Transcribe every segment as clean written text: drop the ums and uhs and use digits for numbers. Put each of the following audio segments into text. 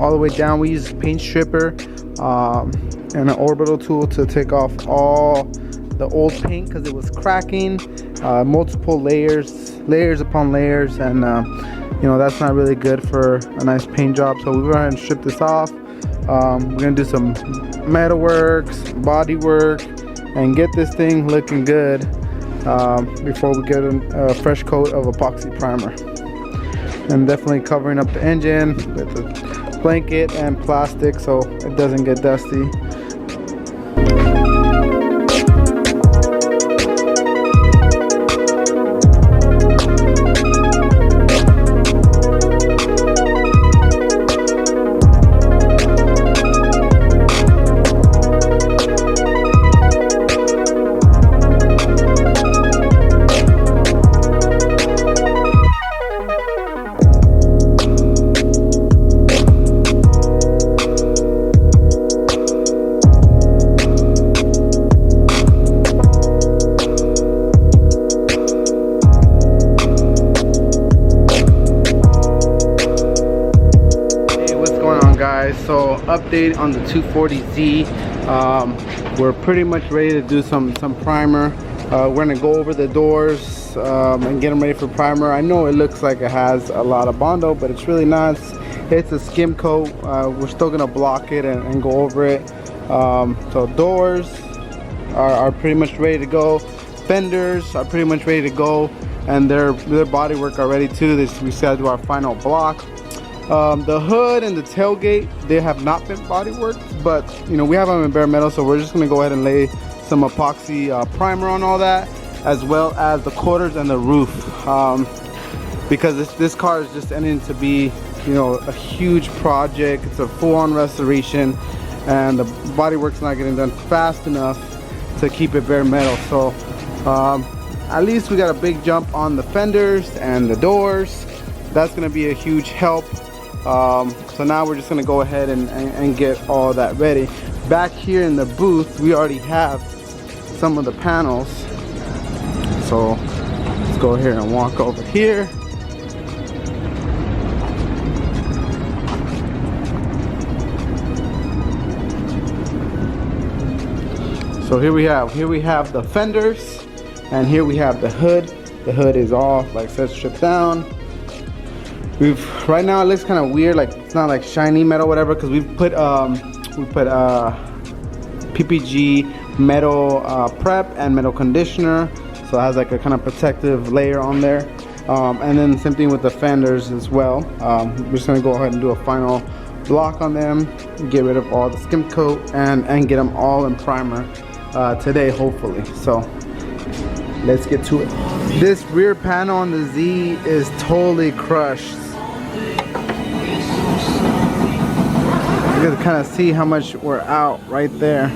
all the way down. We use paint stripper and an orbital tool to take off all the old paint because it was cracking. Multiple layers upon layers, and you know, that's not really good for a nice paint job. So we go ahead and strip this off. We're gonna do some metal works, body work, and get this thing looking good before we get a fresh coat of epoxy primer. And definitely covering up the engine with a blanket and plastic so it doesn't get dusty. So update on the 240Z. We're pretty much ready to do some primer. We're gonna go over the doors and get them ready for primer. I know it looks like it has a lot of Bondo, but it's really not. It's a skim coat. We're still gonna block it and go over it. So doors are pretty much ready to go. Fenders are pretty much ready to go, and their body work already too. We just gotta do our final block. The hood and the tailgate, they have not been body worked, but you know, we have them in bare metal, so we're just gonna go ahead and lay some epoxy primer on all that, as well as the quarters and the roof, because this car is just ending to be, you know, a huge project. It's a full-on restoration, and the body work's not getting done fast enough to keep it bare metal. So at least we got a big jump on the fenders and the doors. That's gonna be a huge help. So now we're just gonna go ahead and get all that ready. Back here in the booth, we already have some of the panels. So let's go here and walk over here. So here we have the fenders, and here we have the hood. The hood is all, like I said, stripped down. Right now it looks kind of weird, like it's not like shiny metal whatever, because we put PPG metal prep and metal conditioner, so it has like a kind of protective layer on there. And then same thing with the fenders as well. We're just gonna go ahead and do a final block on them, get rid of all the skim coat, and get them all in primer today, hopefully. So let's get to it. This rear panel on the Z is totally crushed. You can kind of see how much we're out right there.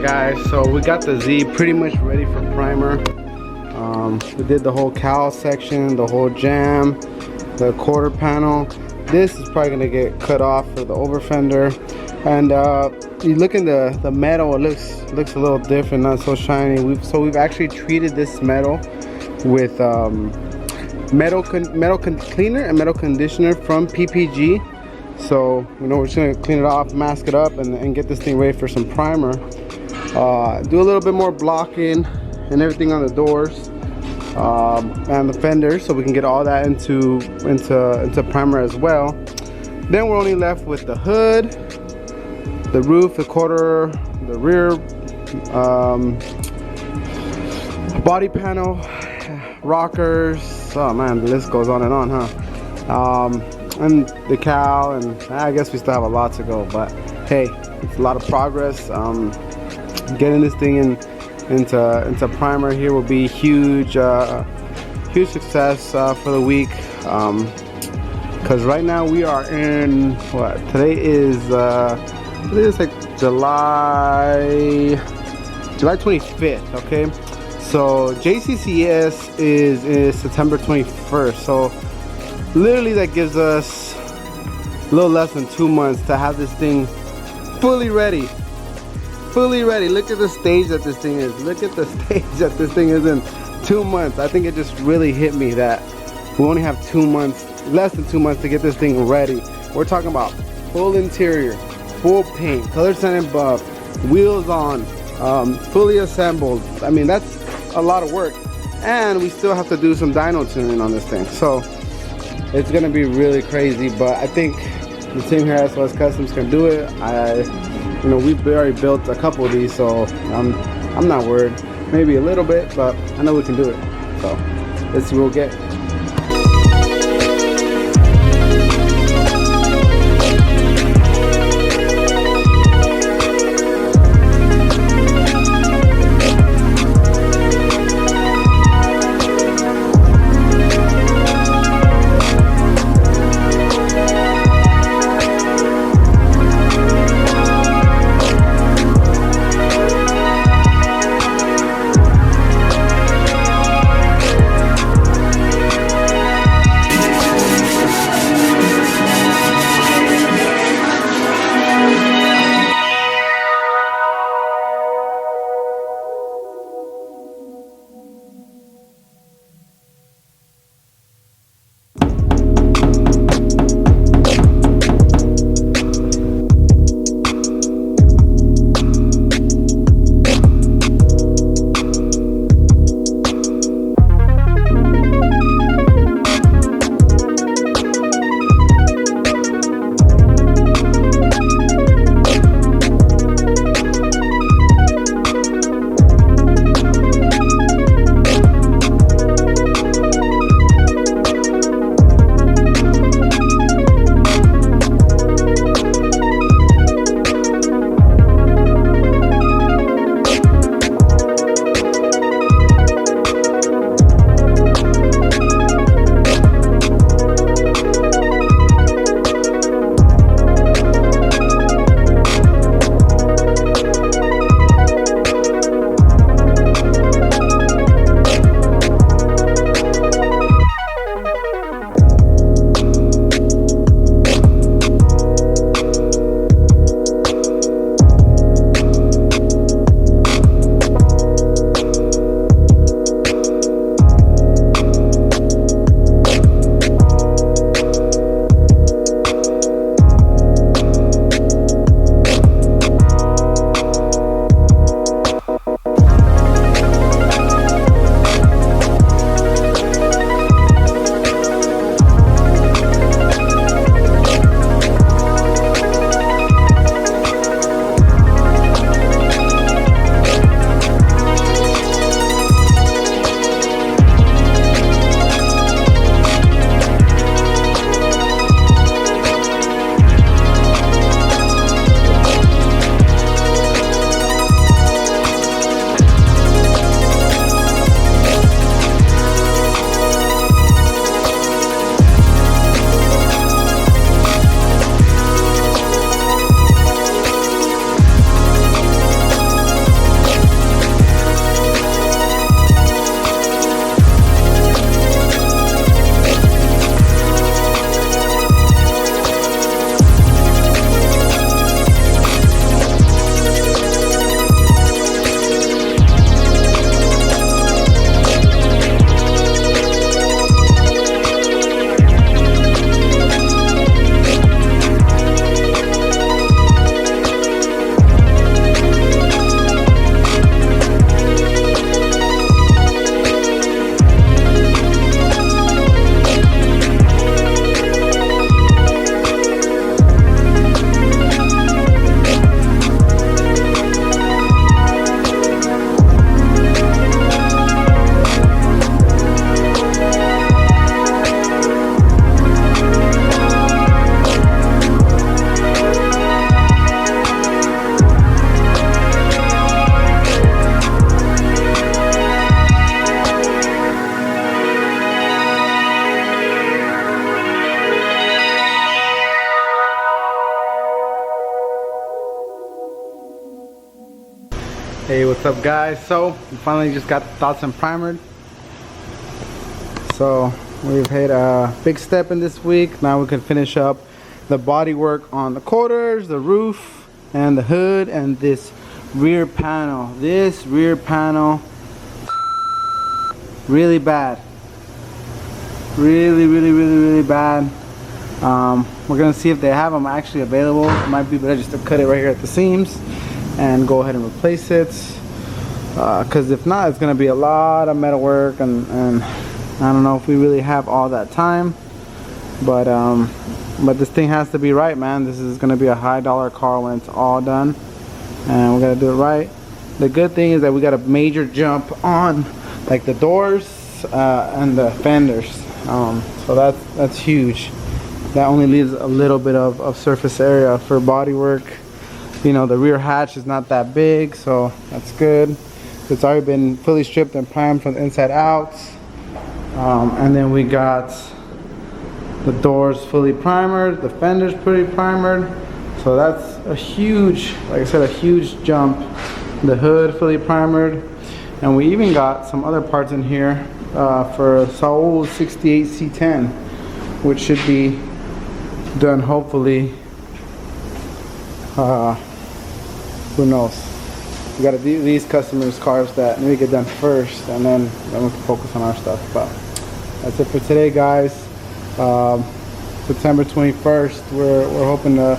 Guys, so we got the Z pretty much ready for primer. We did the whole cowl section, the whole jam, the quarter panel. This is probably gonna get cut off for the over fender. And you look in the metal, it looks a little different, not so shiny. We've actually treated this metal with metal cleaner and metal conditioner from PPG. So you know, we're just gonna clean it off, mask it up, and get this thing ready for some primer. Do a little bit more blocking and everything on the doors and the fenders, so we can get all that into primer as well. Then we're only left with the hood, the roof, the quarter, the rear body panel, rockers. Oh man, the list goes on, huh? And the cowl, and I guess we still have a lot to go, but hey, it's a lot of progress. Getting this thing in into primer here will be huge, huge success for the week. Because right now we are in what? Today is like July 25th. Okay, so JCCS is September 21st. So literally that gives us a little less than 2 months to have this thing fully ready. Fully ready. Look at the stage that this thing is. Look at the stage that this thing is in. 2 months. I think it just really hit me that we only have 2 months, less than 2 months to get this thing ready. We're talking about full interior, full paint, color sanded buff, wheels on, fully assembled. I mean, that's a lot of work. And we still have to do some dyno tuning on this thing. So it's gonna be really crazy, but I think the team here at SOS Customz can do it. You know, we've already built a couple of these, so I'm not worried. Maybe a little bit, but I know we can do it. So let's see what we'll get. Hey, what's up guys? So we finally just got the Datsun primered. So we've hit a big step in this week. Now we can finish up the body work on the quarters, the roof, and the hood, and this rear panel. This rear panel, really bad. Really bad. We're gonna see if they have them actually available. It might be better just to cut it right here at the seams and go ahead and replace it, because if not, it's gonna be a lot of metal work, and I don't know if we really have all that time, but this thing has to be right, man. This is gonna be a high dollar car when it's all done, and we're gonna do it right. The good thing is that we got a major jump on like the doors and the fenders, so that's huge. That only leaves a little bit of surface area for body work. You know, the rear hatch is not that big, so that's good. It's already been fully stripped and primed from the inside out. And then we got the doors fully primered, the fenders pretty primered. So that's a huge, like I said, a huge jump. The hood fully primered. And we even got some other parts in here for Saul's 68 C10, which should be done hopefully. Who knows? We got these customers' cars that need to get done first, and then we can focus on our stuff. But that's it for today, guys. September 21st, we're hoping to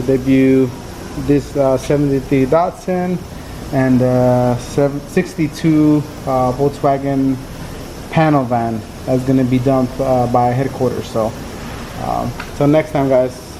debut this 73 Datsun and 62 Volkswagen panel van that's going to be dumped by headquarters. So, till next time, guys.